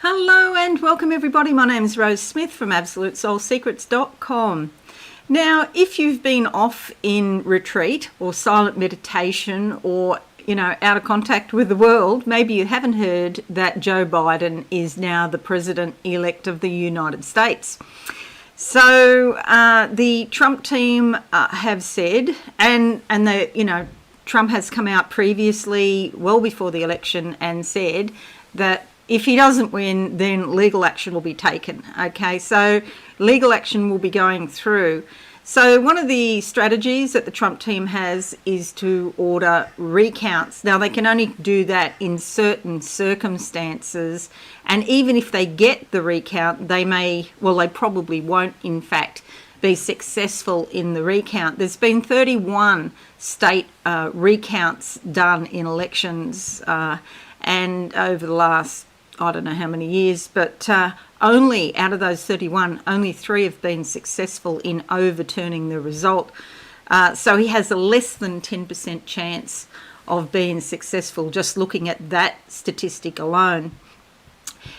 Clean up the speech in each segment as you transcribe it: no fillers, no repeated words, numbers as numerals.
Hello and welcome everybody. My name is Rose Smith from AbsoluteSoulSecrets.com. Now, if you've been off in retreat or silent meditation or, out of contact with the world, maybe you haven't heard that Joe Biden is now the president-elect of the United States. So the Trump team have said, and Trump has come out previously, well before the election, and said that if he doesn't win, then legal action will be taken. Okay, so legal action will be going through. So one of the strategies that the Trump team has is to order recounts. Now, they can only do that in certain circumstances. And even if they get the recount, they probably won't, in fact, be successful in the recount. There's been 31 state recounts done in elections and over the last, I don't know how many years, but only out of those 31, only 3 have been successful in overturning the result. So he has a less than 10% chance of being successful just looking at that statistic alone.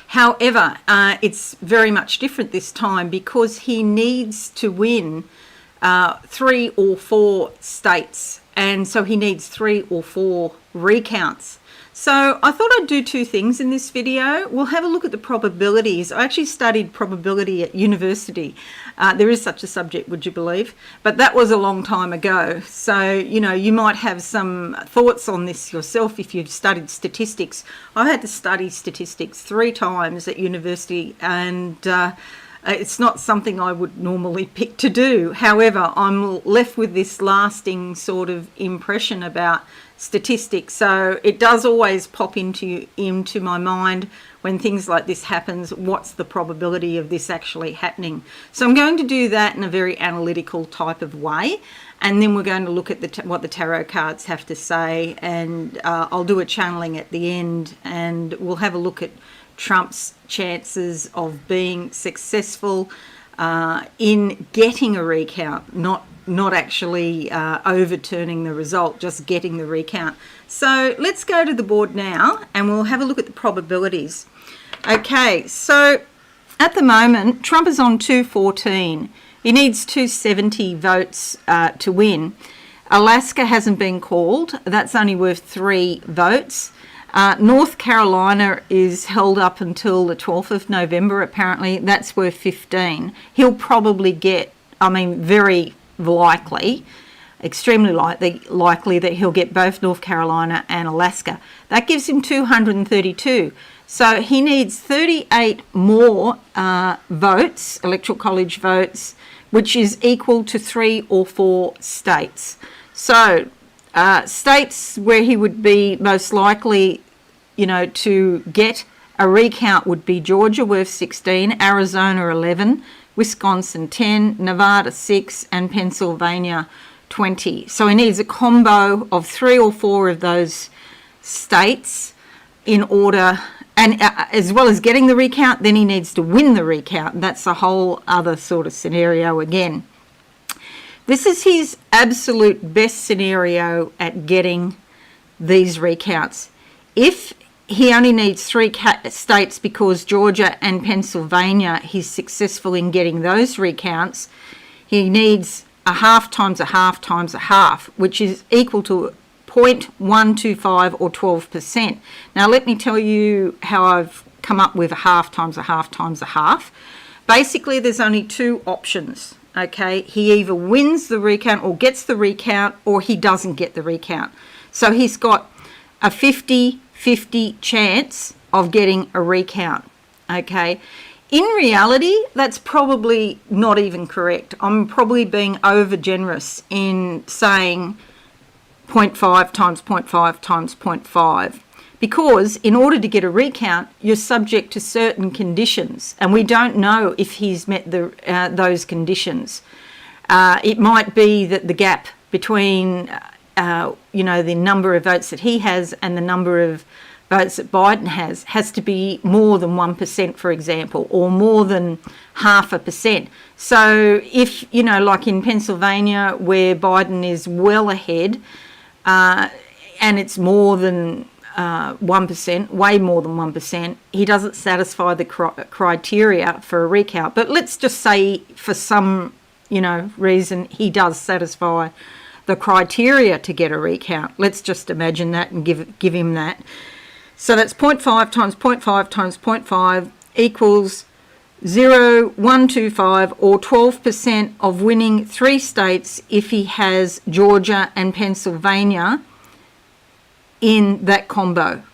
However, it's very much different this time because he needs to win 3 or 4 states, and so he needs 3 or 4 recounts. So I thought I'd do 2 things in this video. We'll have a look at the probabilities. I actually studied probability at university. There is such a subject, would you believe? But that was a long time ago. So, you might have some thoughts on this yourself if you've studied statistics. I had to study statistics 3 times at university, and it's not something I would normally pick to do. However, I'm left with this lasting sort of impression about statistics. So it does always pop into my mind when things like this happens. What's the probability of this actually happening? So I'm going to do that in a very analytical type of way, and then we're going to look at what the tarot cards have to say, and I'll do a channeling at the end, and we'll have a look at Trump's chances of being successful in getting a recount, not actually overturning the result, just getting the recount. So let's go to the board now and we'll have a look at the probabilities. Okay, so at the moment, Trump is on 214. He needs 270 votes to win. Alaska hasn't been called. That's only worth 3 votes. North Carolina is held up until the 12th of November, apparently. That's worth 15. He'll probably get, very likely, extremely likely that he'll get both North Carolina and Alaska. That gives him 232. So he needs 38 more votes, electoral college votes, which is equal to 3 or 4 states. So states where he would be most likely, to get a recount would be Georgia worth 16, Arizona 11, Wisconsin 10, Nevada 6, and Pennsylvania 20. So he needs a combo of 3 or 4 of those states in order, and as well as getting the recount, then he needs to win the recount. That's a whole other sort of scenario again. This is his absolute best scenario at getting these recounts. If he only needs 3 states because Georgia and Pennsylvania, he's successful in getting those recounts, he needs a half times a half times a half, which is equal to 0.125 or 12%. Now, let me tell you how I've come up with a half times a half times a half. Basically, there's only 2 options. Okay, he either wins the recount or gets the recount, or he doesn't get the recount. So he's got a 50-50 chance of getting a recount. Okay, in reality, that's probably not even correct. I'm probably being over generous in saying 0.5 times 0.5 times 0.5. Because in order to get a recount, you're subject to certain conditions, and we don't know if he's met those conditions. It might be that the gap between, the number of votes that he has and the number of votes that Biden has to be more than 1%, for example, or more than 0.5%. So if, like in Pennsylvania, where Biden is well ahead, and it's more than 1%, way more than 1%. He doesn't satisfy the criteria for a recount. But let's just say for some, reason he does satisfy the criteria to get a recount. Let's just imagine that and give him that. So that's 0.5 times 0.5 times 0.5 equals 0.125 or 12% of winning 3 states if he has Georgia and Pennsylvania in that combo.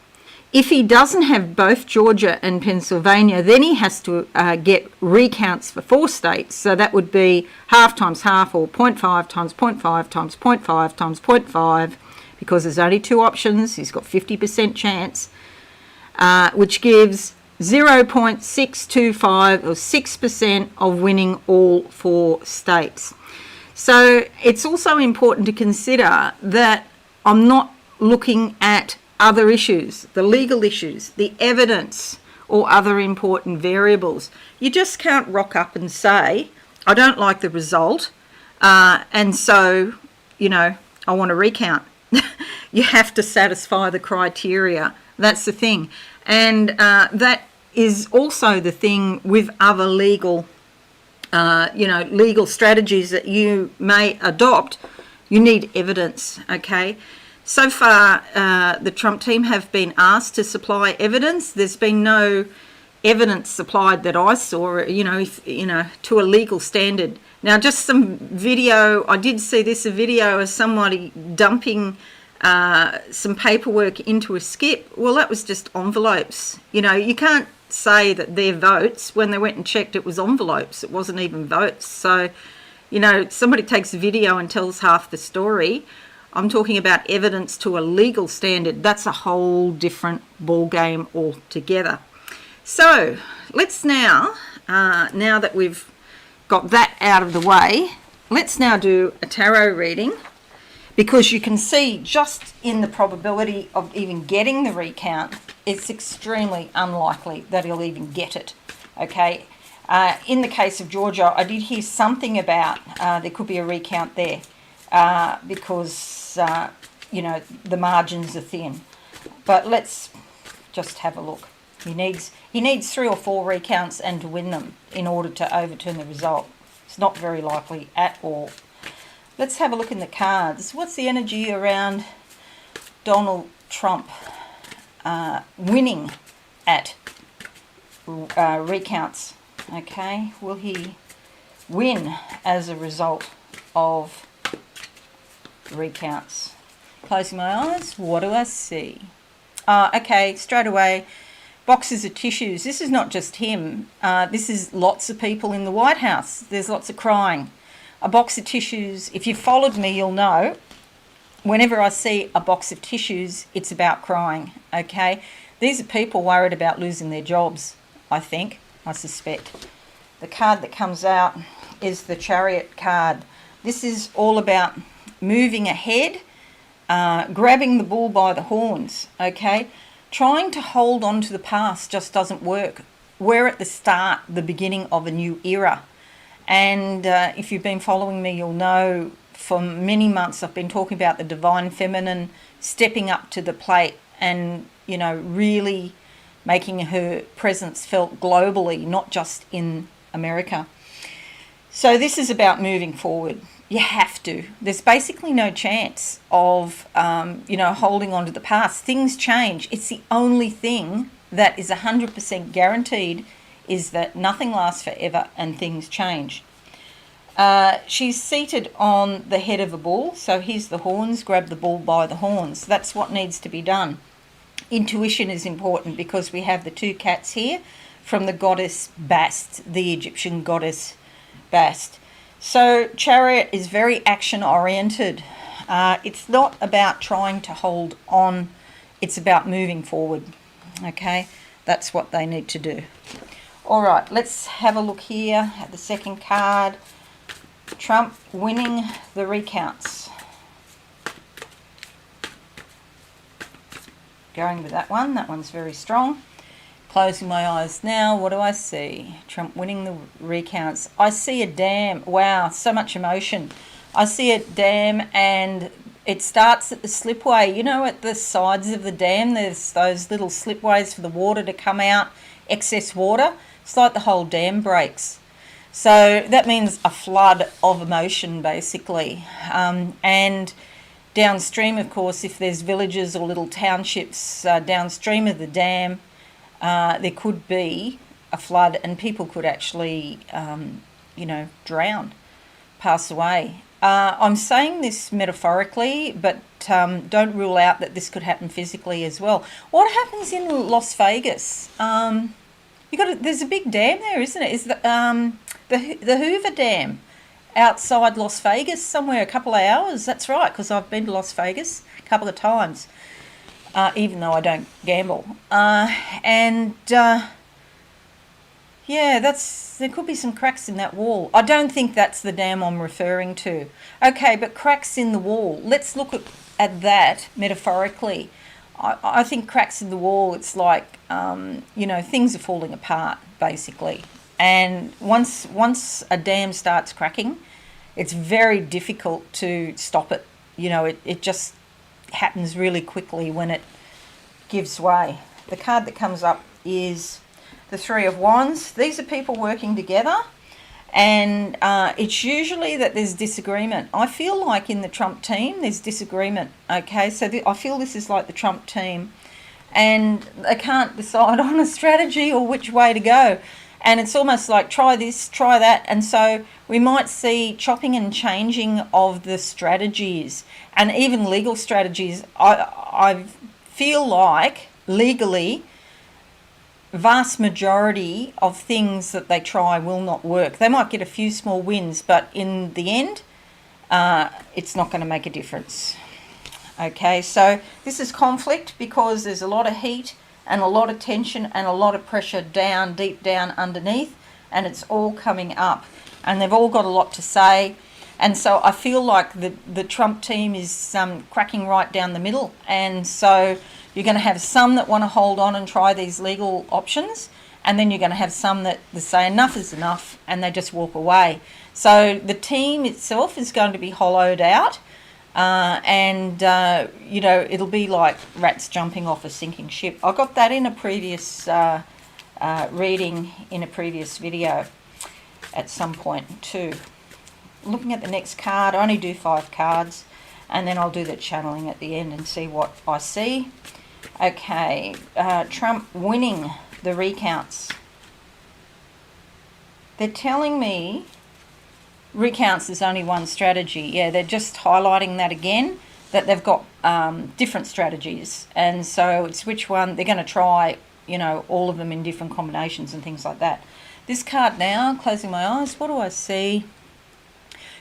If he doesn't have both Georgia and Pennsylvania, then he has to get recounts for 4 states. So that would be half times half, or 0.5 times 0.5 times 0.5 times 0.5, because there's only 2 options. He's got 50% chance, which gives 0.625 or 6% of winning all 4 states. So it's also important to consider that I'm not looking at other issues, the legal issues, the evidence, or other important variables. You just can't rock up and say, I don't like the result, and so, I want to recount. You have to satisfy the criteria. That's the thing. And that is also the thing with other legal strategies that you may adopt. You need evidence, okay? So far, the Trump team have been asked to supply evidence. There's been no evidence supplied that I saw, to a legal standard. Now, just some video, I did see a video of somebody dumping some paperwork into a skip. Well, that was just envelopes. You can't say that they're votes when they went and checked it was envelopes. It wasn't even votes. So, somebody takes a video and tells half the story. I'm talking about evidence to a legal standard. That's a whole different ball game altogether. So let's now that we've got that out of the way, let's now do a tarot reading, because you can see just in the probability of even getting the recount, it's extremely unlikely that he'll even get it, okay? In the case of Georgia, I did hear something about there could be a recount there because, the margins are thin. But let's just have a look. He needs 3 or 4 recounts and to win them in order to overturn the result. It's not very likely at all. Let's have a look in the cards. What's the energy around Donald Trump winning at recounts? Okay, will he win as a result of recounts? Closing my eyes, what do I see? Okay, straight away, boxes of tissues. This is not just him. This is lots of people in the White House. There's lots of crying. A box of tissues, if you've followed me, you'll know, whenever I see a box of tissues, it's about crying, okay? These are people worried about losing their jobs, I suspect. The card that comes out is the Chariot card. This is all about moving ahead, grabbing the bull by the horns, okay? Trying to hold on to the past just doesn't work. We're at the beginning of a new era. And if you've been following me, you'll know for many months I've been talking about the divine feminine stepping up to the plate and, really making her presence felt globally, not just in America. So this is about moving forward. You have to. There's basically no chance of, holding on to the past. Things change. It's the only thing that is 100% guaranteed is that nothing lasts forever and things change. She's seated on the head of a bull. So here's the horns. Grab the bull by the horns. That's what needs to be done. Intuition is important because we have the 2 cats here from the goddess Bast, the Egyptian goddess Bast. So Chariot is very action-oriented. It's not about trying to hold on. It's about moving forward. Okay, that's what they need to do. All right, let's have a look here at the second card. Trump winning the recounts. Going with that one. That one's very strong. Closing my eyes now, what do I see? Trump winning the recounts. I see a dam. Wow, so much emotion. I see a dam and It starts at the slipway. You know, at the sides of the dam, there's those little slipways for the water to come out, excess water. It's like the whole dam breaks. So that means a flood of emotion, basically. And downstream, of course, if there's villages or little townships downstream of the dam, there could be a flood and people could actually, drown, pass away. I'm saying this metaphorically, but don't rule out that this could happen physically as well. What happens in Las Vegas? There's a big dam there, isn't it? Is the Hoover Dam outside Las Vegas somewhere, a couple of hours? That's right, because I've been to Las Vegas a couple of times, even though I don't gamble. There could be some cracks in that wall. I don't think that's the dam I'm referring to. Okay, but cracks in the wall. Let's look at that metaphorically. I think cracks in the wall, it's like, things are falling apart, basically. And once a dam starts cracking, it's very difficult to stop it. It just happens really quickly when it gives way. The card that comes up is the Three of Wands. These are people working together, and it's usually that there's disagreement. I feel like in the Trump team there's disagreement. Okay, so I feel this is like the Trump team, and they can't decide on a strategy or which way to go. And it's almost like try this, try that. And so we might see chopping and changing of the strategies and even legal strategies. I feel like legally, vast majority of things that they try will not work. They might get a few small wins, but in the end, it's not going to make a difference. Okay, so this is conflict because there's a lot of heat and a lot of tension and a lot of pressure deep down underneath, and it's all coming up. And they've all got a lot to say. And so I feel like the Trump team is cracking right down the middle. And so you're going to have some that want to hold on and try these legal options, and then you're going to have some that say enough is enough and they just walk away. So the team itself is going to be hollowed out, it'll be like rats jumping off a sinking ship. I got that in a previous reading in a previous video at some point too. Looking at the next card, I only do 5 cards, and then I'll do the channeling at the end and see what I see. Okay, Trump winning the recounts. They're telling me recounts is only one strategy. Yeah, they're just highlighting that again, that they've got different strategies. And so it's which one they're going to try, all of them in different combinations and things like that. This card now, closing my eyes, what do I see?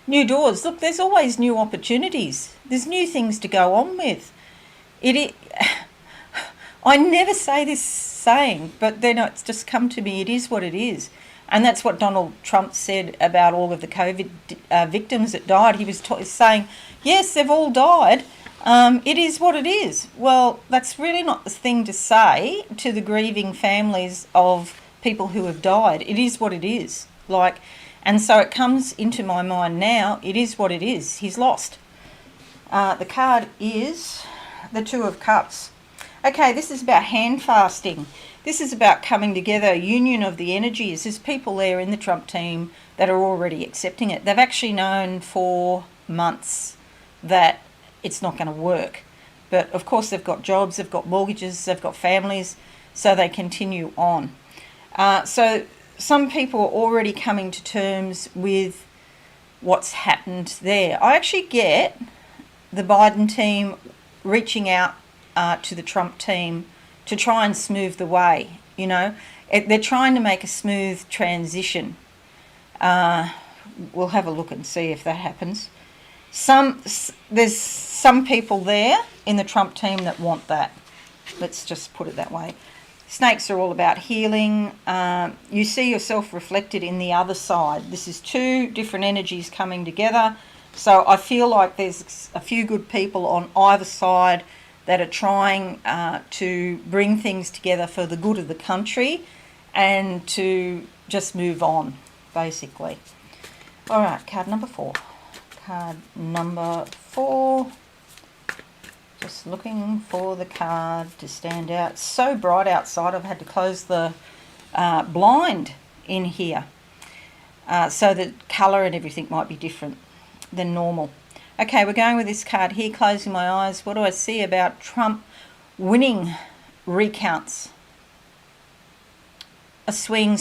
New doors. Look, there's always new opportunities. There's new things to go on with. I never say this saying, but then it's just come to me. It is what it is. And that's what Donald Trump said about all of the COVID victims that died. He was saying, yes, they've all died. It is what it is. Well, that's really not the thing to say to the grieving families of people who have died. It is what it is. And so it comes into my mind now, it is what it is. He's lost. The card is the Two of Cups. Okay, this is about hand fasting. This is about coming together, union of the energies. There's people there in the Trump team that are already accepting it. They've actually known for months that it's not going to work. But of course they've got jobs, they've got mortgages, they've got families, so they continue on. So some people are already coming to terms with what's happened there. I actually get the Biden team reaching out to the Trump team to try and smooth the way, They're trying to make a smooth transition. We'll have a look and see if that happens. There's some people there in the Trump team that want that. Let's just put it that way. Snakes are all about healing. You see yourself reflected in the other side. This is 2 different energies coming together. So I feel like there's a few good people on either side that are trying to bring things together for the good of the country and to just move on, basically. All right, card number 4. Card number 4. Just looking for the card to stand out. It's so bright outside, I've had to close the blind in here. So the colour and everything might be different than normal. Okay, we're going with this card here, closing my eyes. What do I see about Trump winning recounts? A swing.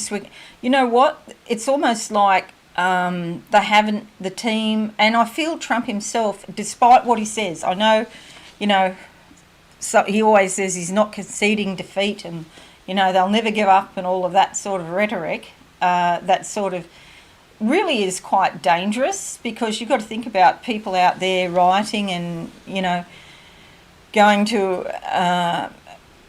You know what? It's almost like they haven't, the team, and I feel Trump himself, despite what he says, I know, you know, so he always says he's not conceding defeat and, you know, they'll never give up and all of that sort of rhetoric, that sort of really is quite dangerous, because you've got to think about people out there rioting and, you know, going to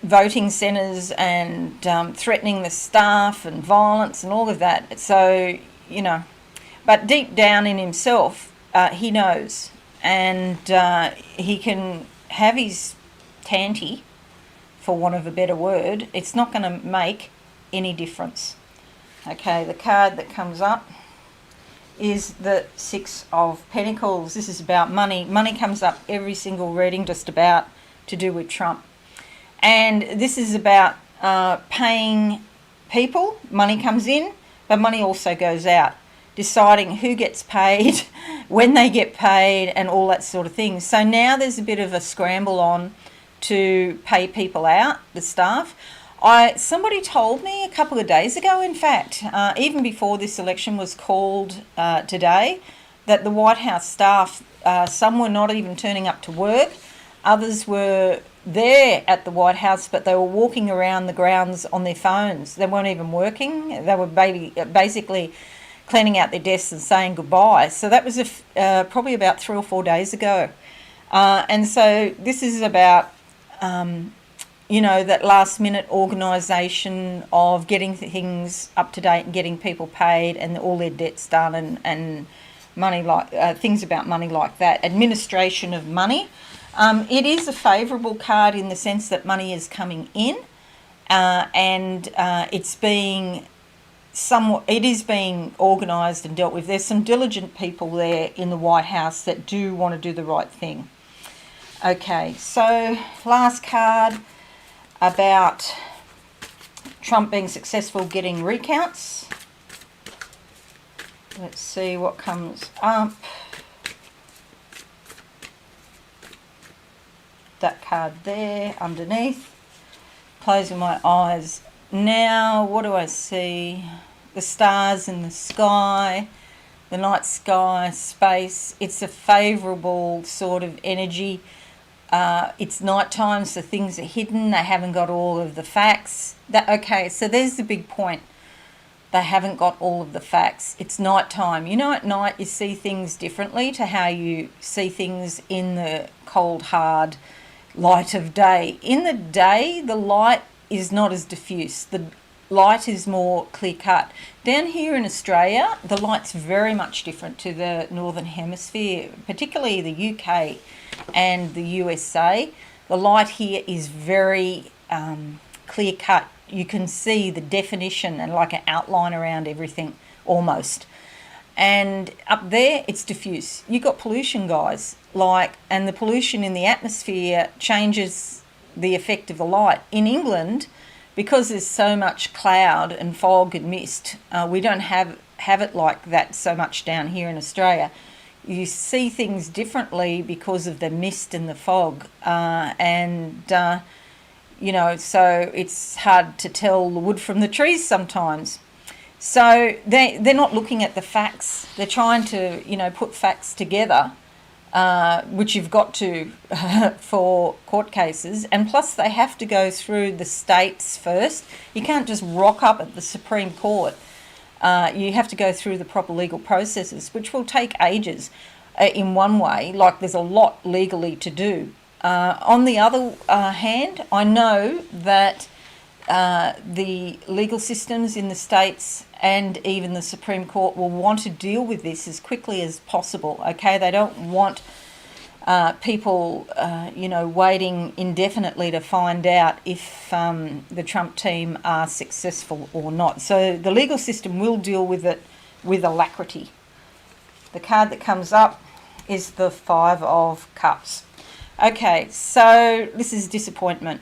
voting centres and threatening the staff and violence and all of that. So, you know, but deep down in himself, he knows, and he can have his tanty, for want of a better word. It's not going to make any difference. Okay, the card that comes up is the Six of Pentacles. This is about money. Money comes up every single reading, just about, to do with Trump. And this is about paying people. Money comes in, but money also goes out. Deciding who gets paid, when they get paid, and all that sort of thing. So now there's a bit of a scramble on to pay people out, the staff. Somebody told me a couple of days ago, in fact, even before this election was called today, that the White House staff, some were not even turning up to work. Others were there at the White House, but they were walking around the grounds on their phones. They weren't even working. They were basically cleaning out their desks and saying goodbye. So that was probably about 3 or 4 days ago. And so this is about, you know, that last minute organisation of getting things up to date and getting people paid and all their debts done, and money like things about money like that. Administration of money. It is a favourable card in the sense that money is coming in, and it's being it is being organised and dealt with. There's some diligent people there in the White House that do want to do the right thing. Okay, so last card about Trump being successful getting recounts. Let's see what comes up. That card there underneath. Closing my eyes. Now, what do I see? The stars in the sky, the night sky, space. It's a favourable sort of energy. It's night time, so things are hidden. They haven't got all of the facts. Okay, so there's the big point. They haven't got all of the facts. It's night time. You know, at night you see things differently to how you see things in the cold, hard light of day. In the day, the light is not as diffuse. The light is more clear-cut. Down here in Australia, the light's very much different to the Northern Hemisphere, particularly the UK and the USA. The light here is very clear-cut. You can see the definition and like an outline around everything, almost. And up there, it's diffuse. You've got pollution, guys, and the pollution in the atmosphere changes the effect of the light. In England, because there's so much cloud and fog and mist, we don't have it like that so much down here in Australia. You see things differently because of the mist and the fog, you know, so it's hard to tell the wood from the trees sometimes. So they're not looking at the facts. They're trying to, you know, put facts together, which you've got to for court cases. And plus they have to go through the states first. You can't just rock up at the Supreme Court. You have to go through the proper legal processes, which will take ages in one way. Like, there's a lot legally to do. On the other hand, I know that the legal systems in the states and even the Supreme Court will want to deal with this as quickly as possible. Okay, they don't want people, you know, waiting indefinitely to find out if the Trump team are successful or not. So the legal system will deal with it with alacrity. The card that comes up is the Five of Cups. Okay, so this is disappointment.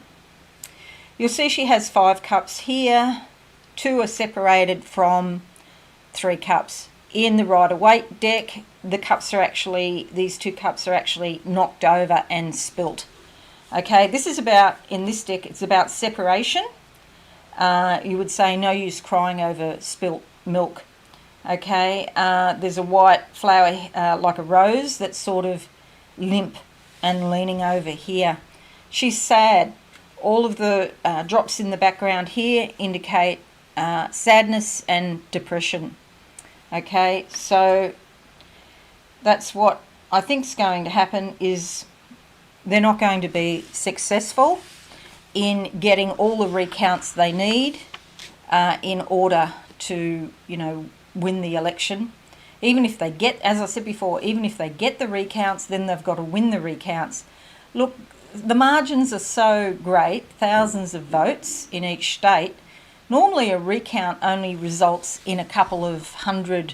You'll see she has 5 cups here. 2 are separated from 3 cups. In the Rider-Waite deck, these 2 cups are actually knocked over and spilt. Okay, this is about, in this deck, it's about separation. You would say no use crying over spilt milk. Okay, there's a white flower like a rose that's sort of limp and leaning over here. She's sad. All of the drops in the background here indicate sadness and depression. Okay, so that's what I think is going to happen, is they're not going to be successful in getting all the recounts they need in order to, win the election. Even if they get, as I said before, even if they get the recounts, then they've got to win the recounts. Look, the margins are so great, thousands of votes in each state. Normally a recount only results in a couple of hundred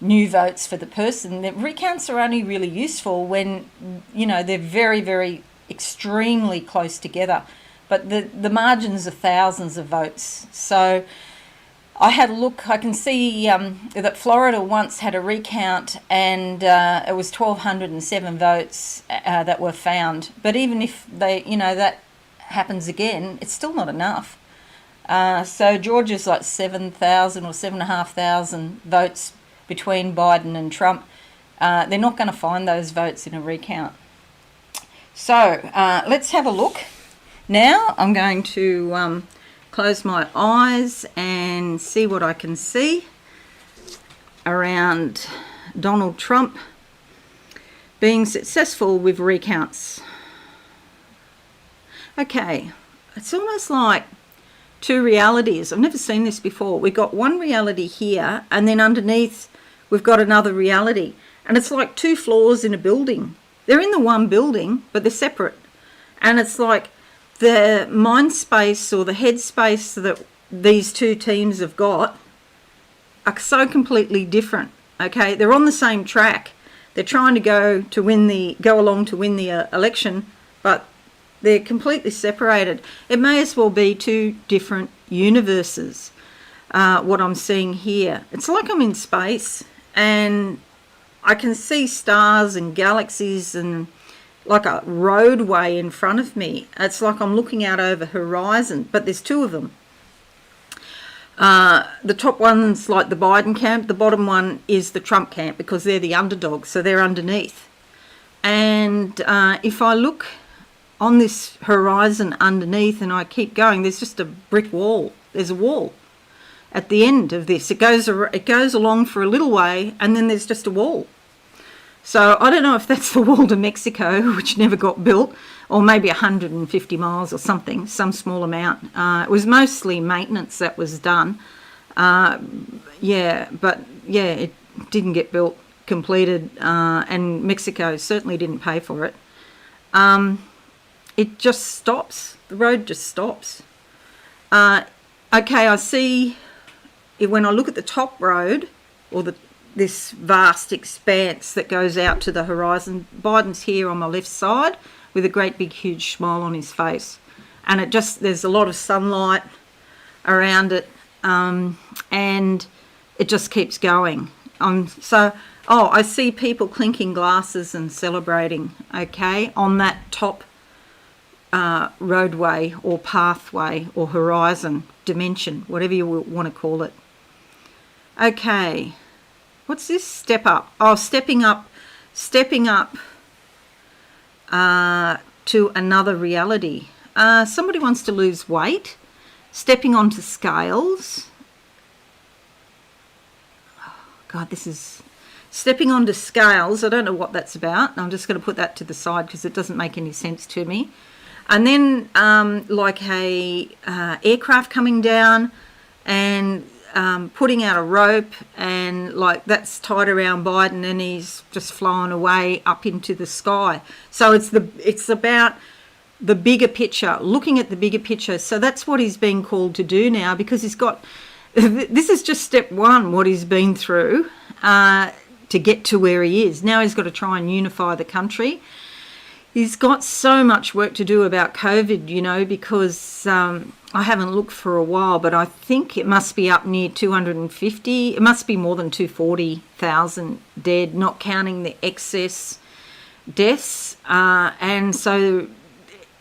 new votes for the person. The recounts are only really useful when, they're very, very extremely close together. But the margins are thousands of votes. So I had a look. I can see that Florida once had a recount, and it was 1,207 votes that were found. But even if that happens again, it's still not enough. So Georgia's like 7,000 or 7,500 votes between Biden and Trump. They're not going to find those votes in a recount. So let's have a look. Now I'm going to close my eyes and see what I can see around Donald Trump being successful with recounts. Okay, it's almost like 2 realities. I've never seen this before. We've got one reality here, and then underneath we've got another reality. And it's like 2 floors in a building. They're in the one building, but they're separate. And it's like the mind space or the head space that these 2 teams have got are so completely different. Okay, they're on the same track. They're trying to go along to win the election, but they're completely separated. It may as well be 2 different universes, what I'm seeing here. It's like I'm in space and I can see stars and galaxies and like a roadway in front of me. It's like I'm looking out over horizon, but there's 2 of them. The top one's like the Biden camp. The bottom one is the Trump camp, because they're the underdogs, so they're underneath. And if I look on this horizon underneath and I keep going, there's just a brick wall. There's a wall at the end of this. It goes along for a little way, and then there's just a wall. So I don't know if that's the wall to Mexico, which never got built, or maybe 150 miles or something, some small amount. It was mostly maintenance that was done. It didn't get built, completed, and Mexico certainly didn't pay for it. It just stops. The road just stops. Okay, I see when I look at the top road, or this vast expanse that goes out to the horizon. Biden's here on my left side with a great big huge smile on his face, and there's a lot of sunlight around it, and it just keeps going. I see people clinking glasses and celebrating, okay, on that top roadway or pathway or horizon, dimension, whatever you want to call it. Okay. What's this? Step up. Oh, stepping up to another reality. Somebody wants to lose weight. Stepping onto scales. Oh, God, this is stepping onto scales. I don't know what that's about. I'm just going to put that to the side because it doesn't make any sense to me. And then like a aircraft coming down and putting out a rope, and like that's tied around Biden, and he's just flying away up into the sky. So it's about the bigger picture, looking at the bigger picture. So that's what he's being called to do now, because this is just step 1, what he's been through to get to where he is. Now he's got to try and unify the country. He's got so much work to do about COVID, because I haven't looked for a while, but I think it must be up near 250. It must be more than 240,000 dead, not counting the excess deaths. And so,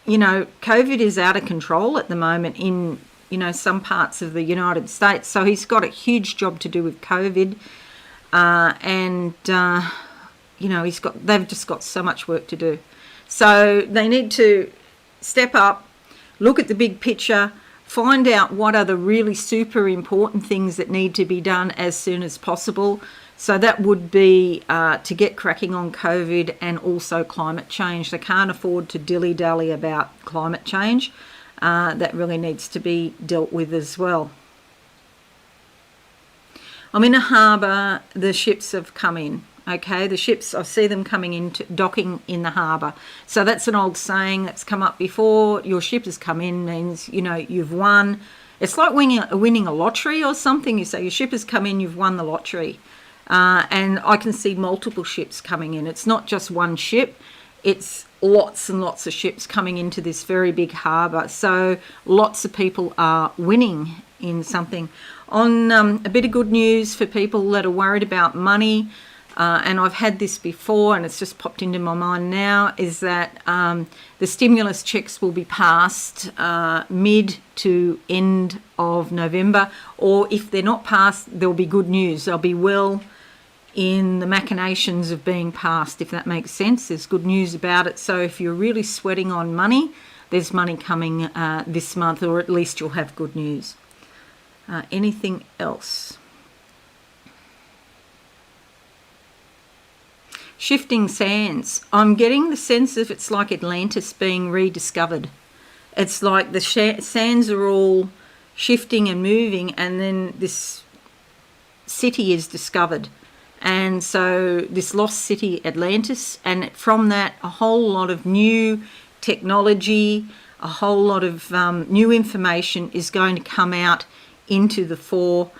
COVID is out of control at the moment in, some parts of the United States. So he's got a huge job to do with COVID. They've just got so much work to do. So they need to step up, look at the big picture, find out what are the really super important things that need to be done as soon as possible. So that would be to get cracking on COVID and also climate change. They can't afford to dilly-dally about climate change. That really needs to be dealt with as well. I'm in a harbour. The ships have come in. Okay, the ships, I see them coming in, docking in the harbour. So that's an old saying that's come up before. Your ship has come in means, you've won. It's like winning a lottery or something. You say your ship has come in, you've won the lottery. And I can see multiple ships coming in. It's not just one ship. It's lots and lots of ships coming into this very big harbour. So lots of people are winning in something. On a bit of good news for people that are worried about money, and I've had this before and it's just popped into my mind now, is that the stimulus checks will be passed mid to end of November, or if they're not passed, there'll be good news. They'll be well in the machinations of being passed, if that makes sense. There's good news about it. So if you're really sweating on money, there's money coming this month, or at least you'll have good news. Anything else? Shifting sands. I'm getting the sense of it's like Atlantis being rediscovered. It's like the sands are all shifting and moving, and then this city is discovered. And so this lost city, Atlantis, and from that a whole lot of new technology, a whole lot of new information is going to come out into the fore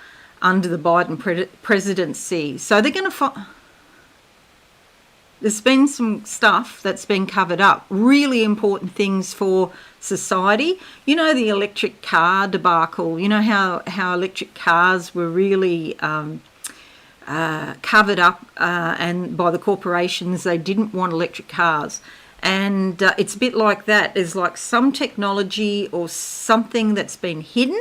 under the Biden presidency. So they're going to there's been some stuff that's been covered up, really important things for society. The electric car debacle, how electric cars were really covered up and by the corporations. They didn't want electric cars. And it's a bit like that. There's like some technology or something that's been hidden,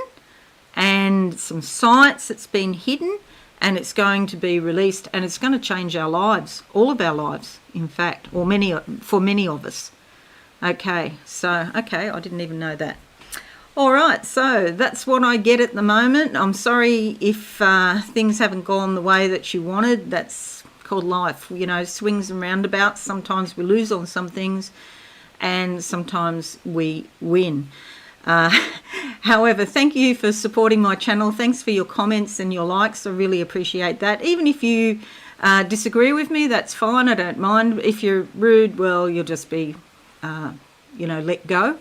and some science that's been hidden, and it's going to be released, and it's going to change our lives, all of our lives, in fact, or for many of us. Okay, I didn't even know that. All right, so that's what I get at the moment. I'm sorry if things haven't gone the way that you wanted. That's called life, swings and roundabouts. Sometimes we lose on some things, and sometimes we win. However, thank you for supporting my channel. Thanks for your comments and your likes. I really appreciate that. Even if you disagree with me, that's fine. I don't mind. If you're rude, well, you'll just be, let go,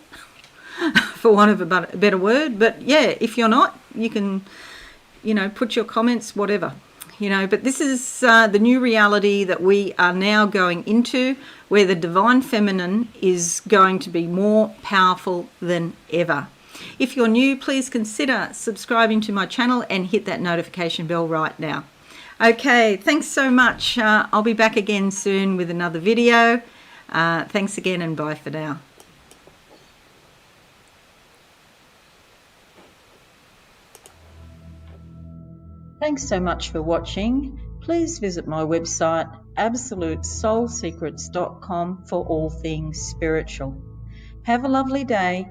for want of a better word. But yeah, if you're not, you can, put your comments, whatever. But this is the new reality that we are now going into, where the divine feminine is going to be more powerful than ever. If you're new, please consider subscribing to my channel and hit that notification bell right now. Okay, thanks so much. I'll be back again soon with another video. Thanks again, and bye for now. Thanks so much for watching. Please visit my website absolutesoulsecrets.com for all things spiritual. Have a lovely day.